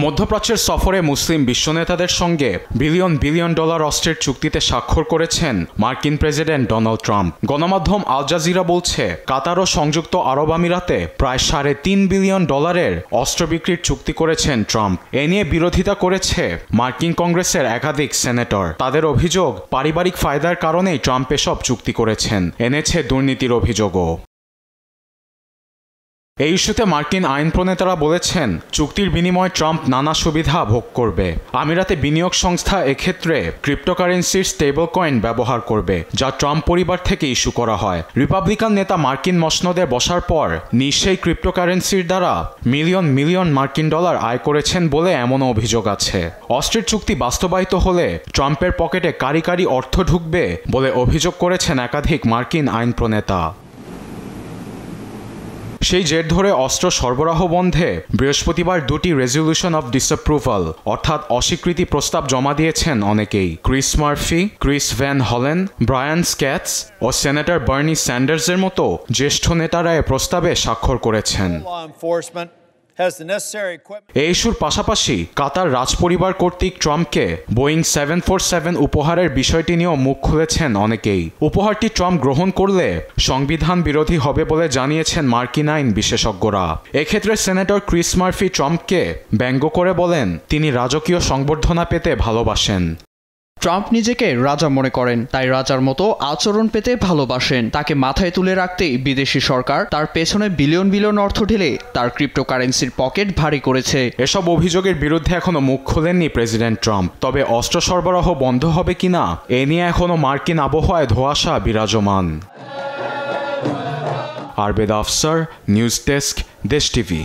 মধ্যপ্রাচ্যের সফরে মুসলিম বিশ্বনেতাদের সঙ্গে বিলিয়ন বিলিয়ন ডলার অস্ত্রের চুক্তিতে স্বাক্ষর করেছেন মার্কিন প্রেসিডেন্ট ডোনাল্ড ট্রাম্প। গণমাধ্যম আল জাজিরা বলছে, কাতার ও সংযুক্ত আরব আমিরাতে প্রায় $3.5 বিলিয়ন অস্ত্র বিক্রির চুক্তি করেছেন ট্রাম্প। এ নিয়ে বিরোধিতা করেছে মার্কিন কংগ্রেসের একাধিক সেনেটর। তাদের অভিযোগ, পারিবারিক ফায়দার কারণেই ট্রাম্প এসব চুক্তি করেছেন, এনেছে দুর্নীতির অভিযোগও। এই ইস্যুতে মার্কিন আইন প্রণেতারা বলেছেন, চুক্তির বিনিময়ে ট্রাম্প নানা সুবিধা ভোগ করবে। আমিরাতে বিনিয়োগ সংস্থা এক্ষেত্রে ক্রিপ্টোকারেন্সির স্টেবল কয়েন ব্যবহার করবে, যা ট্রাম্প পরিবার থেকে ইস্যু করা হয়। রিপাবলিকান নেতা মার্কিন মসনদে বসার পর নিশ্চয়ই ক্রিপ্টোকারেন্সির দ্বারা মিলিয়ন মিলিয়ন মার্কিন ডলার আয় করেছেন বলে এমনও অভিযোগ আছে। অস্ত্রের চুক্তি বাস্তবায়িত হলে ট্রাম্পের পকেটে কারি কারি অর্থ ঢুকবে বলে অভিযোগ করেছেন একাধিক মার্কিন আইন প্রণেতা। সেই জের ধরে অস্ত্র সরবরাহ বন্ধে বৃহস্পতিবার 2টি রেজলিউশন অফ ডিসঅ্যাপ্রুভাল অর্থাৎ অস্বীকৃতি প্রস্তাব জমা দিয়েছেন অনেকেই। ক্রিস মার্ফি, ক্রিস ভ্যান হলেন, ব্রায়ান স্ক্যাটস ও সেনেটর বার্নি স্যান্ডার্সের মতো জ্যেষ্ঠ নেতারা এ প্রস্তাবে স্বাক্ষর করেছেন। এই ইস্যুর পাশাপাশি কাতার রাজপরিবার কর্তৃক ট্রাম্পকে বোয়িং 747 উপহারের বিষয়টি নিয়েও মুখ খুলেছেন অনেকেই। উপহারটি ট্রাম্প গ্রহণ করলে সংবিধান বিরোধী হবে বলে জানিয়েছেন মার্কিন আইন বিশেষজ্ঞরা। এক্ষেত্রে সেনেটর ক্রিস মার্ফি ট্রাম্পকে ব্যঙ্গ করে বলেন, তিনি রাজকীয় সংবর্ধনা পেতে ভালোবাসেন। ট্রাম্প নিজেকে রাজা মনে করেন, তাই রাজার মতো আচরণ পেতে ভালোবাসেন। তাকে মাথায় তুলে রাখতেই বিদেশি সরকার তার পেছনে বিলিয়ন বিলিয়ন অর্থ ঢেলে তার ক্রিপ্টোকারেন্সির পকেট ভারী করেছে। এসব অভিযোগের বিরুদ্ধে এখনো মুখ খোলেননি প্রেসিডেন্ট ট্রাম্প। তবে অস্ত্র সরবরাহ বন্ধ হবে কিনা এ নিয়ে এখনো মার্কিন আবহাওয়ায় ধোঁয়াশা বিরাজমান। আরবেদ আফসার, নিউজ ডেস্ক, দেশ টিভি।